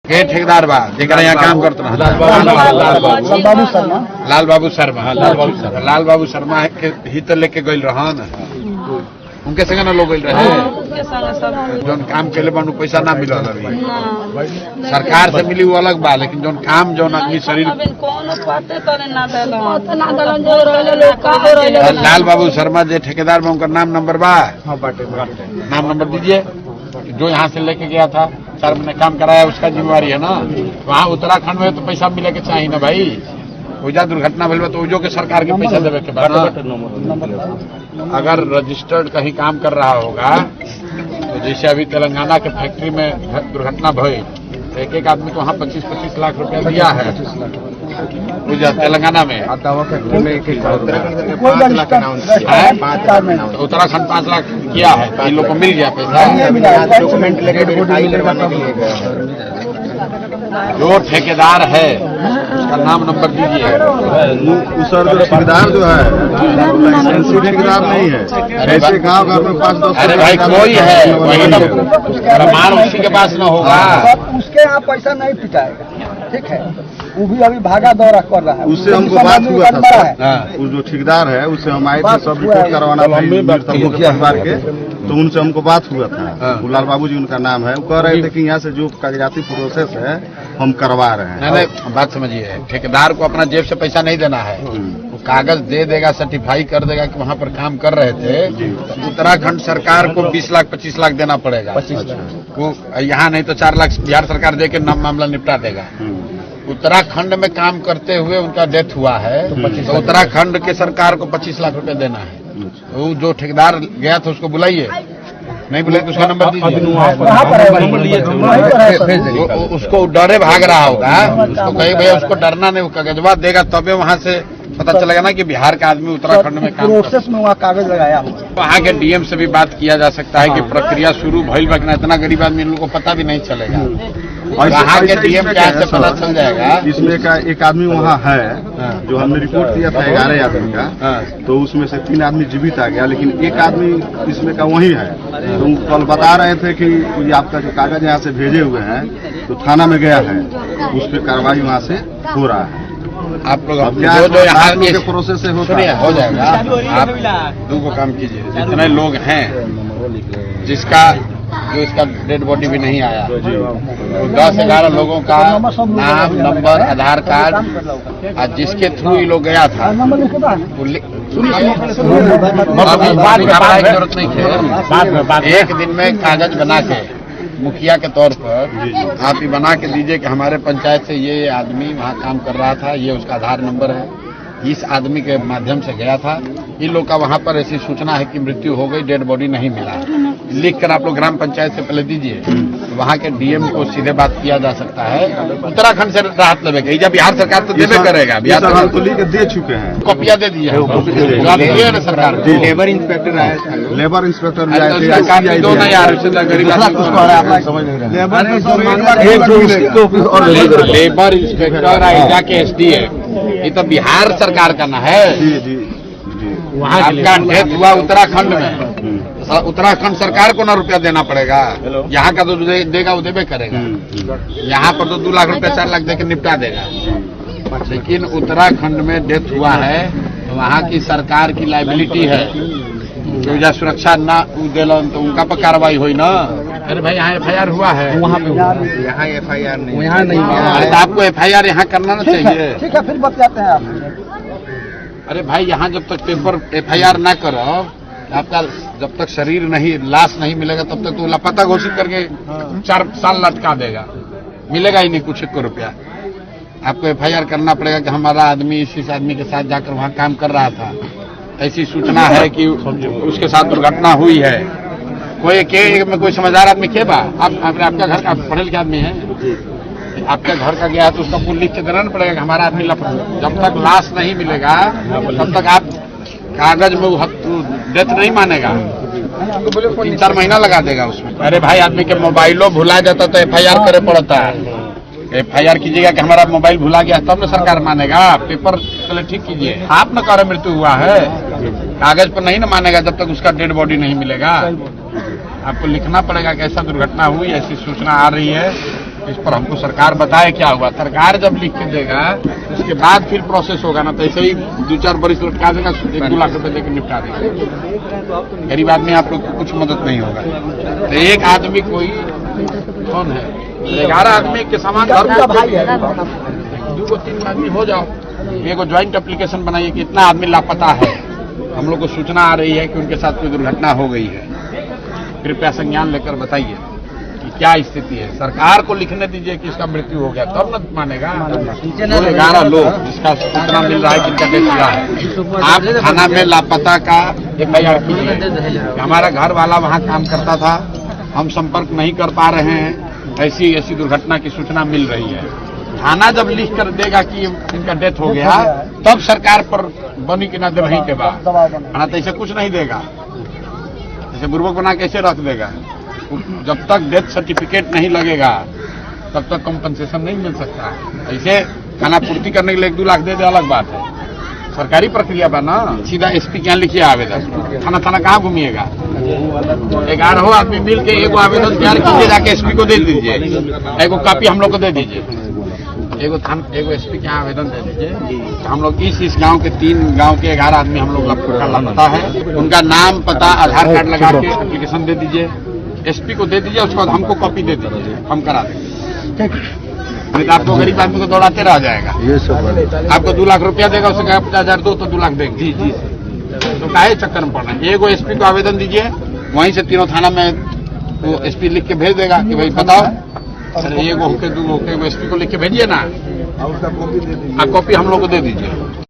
के ठेकेदार बा जेकरा यहाँ काम करता लाल बाबू शर्मा के ही तो लेके गइल रहन उनके संगे ना लोग गइल रहे जौन काम के लिए पैसा ना मिलल अभी सरकार से मिली वो अलग बा लेकिन जौन काम जौन आदमी शरीर लाल बाबू शर्मा जे ठेकेदार में उनका नाम नंबर बा नाम नंबर दीजिए जो यहाँ से लेके गया था 4 महीने काम कराया उसका जिम्मेवारी है ना। वहाँ उत्तराखंड में तो पैसा मिले के चाहिए ना भाई। ओजा दुर्घटना भइल तो ओजो के सरकार के पैसा देवे के बाद अगर रजिस्टर्ड कहीं काम कर रहा होगा तो जैसे अभी तेलंगाना के फैक्ट्री में दुर्घटना भई एक एक आदमी को वहाँ 25-25 लाख रुपया दिया है तेलंगाना में। उत्तराखंड 5 लाख किया है इन लोग को मिल गया पैसा। जो ठेकेदार है उसका नाम नंबर दीजिए। ठेकेदार जो है ठेकेदार नहीं है ऐसे गाँव में 5-10। अरे भाई कोई है वही प्रमाण उसी के पास न होगा उसके यहाँ पैसा नहीं पिटाएगा। ठीक है वो भी अभी भागा दौरा कर रहा है। उससे हमको बात हुआ था वो जो ठेकेदार है उससे हम आए थे सब रिपोर्ट करवाना था मुखिया परिवार के तो उनसे हमको बात हुआ था। लाल बाबू जी उनका नाम है वो कह रहे थे कि यहाँ से जो कागजाती प्रोसेस है हम करवा रहे हैं। नहीं बात समझिए ठेकेदार को अपना जेब से पैसा नहीं देना है वो कागज दे देगा सर्टिफाई कर देगा कि वहाँ पर काम कर रहे थे। उत्तराखंड सरकार को 20 लाख 25 लाख देना पड़ेगा। वो यहाँ नहीं तो 4 लाख बिहार सरकार दे के मामला निपटा देगा। उत्तराखंड में काम करते हुए उनका डेथ हुआ है तो उत्तराखंड के सरकार को 25 लाख रुपए देना है। वो जो ठेकेदार गया था उसको बुलाइए नहीं बुलाइए तो उसका नंबर दीजिए। उसको डरे भाग रहा होगा उसको कहे भैया उसको डरना नहीं वो कागजवा देगा तबे वहाँ से पता चलेगा ना कि बिहार का आदमी उत्तराखंड में काम प्रोसेस में वहाँ कागज लगाया वहाँ के डीएम से भी बात किया जा सकता है कि प्रक्रिया शुरू भइल बा कि इतना गरीब आदमी इन लोगों को पता भी नहीं चलेगा। वहाँ के डीएम क्या से पता चल जाएगा। इसमें का एक आदमी वहाँ है जो हमने रिपोर्ट किया था 11 आदमी का तो उसमें से 3 आदमी जीवित आ गया लेकिन एक आदमी इसमें का वही है। तो कल बता रहे थे कि आपका जो कागज यहाँ से भेजे हुए हैं तो थाना में गया है उस पर कार्रवाई वहाँ से हो रहा है। आप लोग जो यहाँ के प्रोसेस से हो जाएगा। आप 2 काम कीजिए जितने लोग हैं जिसका जो इसका डेड बॉडी भी नहीं आया 10-11 लोगों का नाम नंबर आधार कार्ड और जिसके थ्रू ये लोग गया था जरूरत नहीं है। एक दिन में कागज बना के मुखिया के तौर पर आप ही बना के दीजिए कि हमारे पंचायत से ये आदमी वहाँ काम कर रहा था ये उसका आधार नंबर है इस आदमी के माध्यम से गया था। इन लोग का वहाँ पर ऐसी सूचना है कि मृत्यु हो गई डेड बॉडी नहीं मिला लिख कर आप लोग ग्राम पंचायत से पहले दीजिए। वहाँ के डीएम को सीधे बात किया जा सकता है। उत्तराखंड से राहत लेवे जब बिहार सरकार तो देवे करेगा बिहार सरकार तो लेके दे चुके हैं कॉपिया दे दी है सरकार। लेबर इंस्पेक्टर आए लेबर इंस्पेक्टर लेबर इंस्पेक्टर आइजा के SDM ये तो बिहार सरकार का ना है। आपका डेथ हुआ उत्तराखंड में उत्तराखंड सरकार को ना रुपया देना पड़ेगा। यहाँ का तो देगा वो देवे करेगा। यहाँ पर तो 2 लाख रुपया 4 लाख देकर निपटा देगा लेकिन उत्तराखंड में डेथ हुआ है तो वहाँ की सरकार की लाइबिलिटी है जो सुरक्षा ना दिलन तो उनका पर कार्रवाई हुई ना। अरे भाई यहाँ FIR हुआ है वहाँ पे यहाँ FIR नहीं यहाँ नहीं। अरे तो आपको FIR यहाँ करना ना चाहिए। ठीक है फिर बताते हैं आप। अरे भाई यहाँ जब तक पेपर FIR ना करो आपका जब तक शरीर नहीं लाश नहीं मिलेगा तब तक तो लापता घोषित करके 4 साल लटका देगा मिलेगा ही नहीं कुछ 1 रुपया। आपको FIR करना पड़ेगा कि हमारा आदमी इस आदमी के साथ जाकर वहाँ काम कर रहा था ऐसी सूचना है कि उसके साथ दुर्घटना हुई है। कोई समझदार आदमी के बा आपका घर का पढ़े लिखे आदमी है आपके घर का गया है तो उसका कुल लिख के देना पड़ेगा कि हमारा आदमी जब तक लाश नहीं मिलेगा तब तक आप कागज में डेथ नहीं मानेगा 3-4 महीना लगा देगा उसमें। अरे भाई आदमी के मोबाइलों भुला जाता तो FIR करे पड़ता है। FIR कीजिएगा कि हमारा मोबाइल भुला गया तब न सरकार मानेगा। पेपर पहले ठीक कीजिए। आप न कह रहे मृत्यु हुआ है कागज पर नहीं न मानेगा जब तक उसका डेड बॉडी नहीं मिलेगा। आपको लिखना पड़ेगा कि ऐसा दुर्घटना हुई ऐसी सूचना आ रही है इस पर हमको सरकार बताए क्या हुआ। सरकार जब लिख के देगा उसके बाद फिर प्रोसेस होगा ना, तो ऐसे ही 2-4 बरिस लटका देगा, 1-2 लाख रुपए देकर निपटा देगा। गरीब आदमी आप लोग को कुछ मदद नहीं होगा। तो एक आदमी कोई कौन है, 11 आदमी के समान भाई है 2-3 आदमी हो जाओ, एगो ज्वाइंट एप्लीकेशन बनाइए कि इतना आदमी लापता है, हम लोग को सूचना आ रही है कि उनके साथ कोई दुर्घटना हो गई है, कृपया संज्ञान लेकर बताइए कि क्या स्थिति है। सरकार को लिखने दीजिए कि इसका मृत्यु हो गया, तब न मानेगा। 11 लोग जिसका सूचना मिल रहा है जिनका डेथ हुआ है, आप थाना में लापता का FIR कीजिए। हमारा घर वाला वहाँ काम करता था, हम संपर्क नहीं कर पा रहे हैं, ऐसी दुर्घटना की सूचना मिल रही है। थाना जब लिख कर देगा कि इनका डेथ हो गया, तब सरकार पर बनी कि ना दे वहीं के बाद, खाना तो ऐसे कुछ नहीं देगा, ऐसे बुर्बक बना कैसे रख देगा। जब तक डेथ सर्टिफिकेट नहीं लगेगा तब तक कॉम्पनसेशन नहीं मिल सकता। ऐसे खाना पूर्ति करने के लिए 1-2 लाख दे दे अलग बात है, सरकारी प्रक्रिया बा ना। सीधा SP के यहाँ लिखिए आवेदन, थाना कहाँ घूमिएगा। 11 आदमी मिल के एगो आवेदन तैयार कीजिए, जाके SP को दे दीजिए, एगो कॉपी हम लोग को दे दीजिए, एगो SP के यहाँ आवेदन दे दीजिए। हम लोग इस गांव के 3 गांव के 11 आदमी हम लोग लापता है, उनका नाम पता आधार कार्ड लगा के एप्लीकेशन दे दीजिए, SP को दे दीजिए, उसके बाद हमको कॉपी दे दीजिए, हम करा देंगे। नहीं तो आपको गरीब आदमी को दौड़ाते रह जाएगा। ये सब आपको 2 लाख रुपया देगा, उससे कहा 50,000 दो तो 2 लाख देंगे। जी तो काहे चक्कर में पड़ना है। एगो SP को आवेदन दीजिए, वहीं से तीनों थाना में वो SP लिख के भेज देगा कि भाई बताओ, अरे एगो होके 2 होके SP को लिख के भेजिए ना, कॉपी हम लोग को दे दीजिए।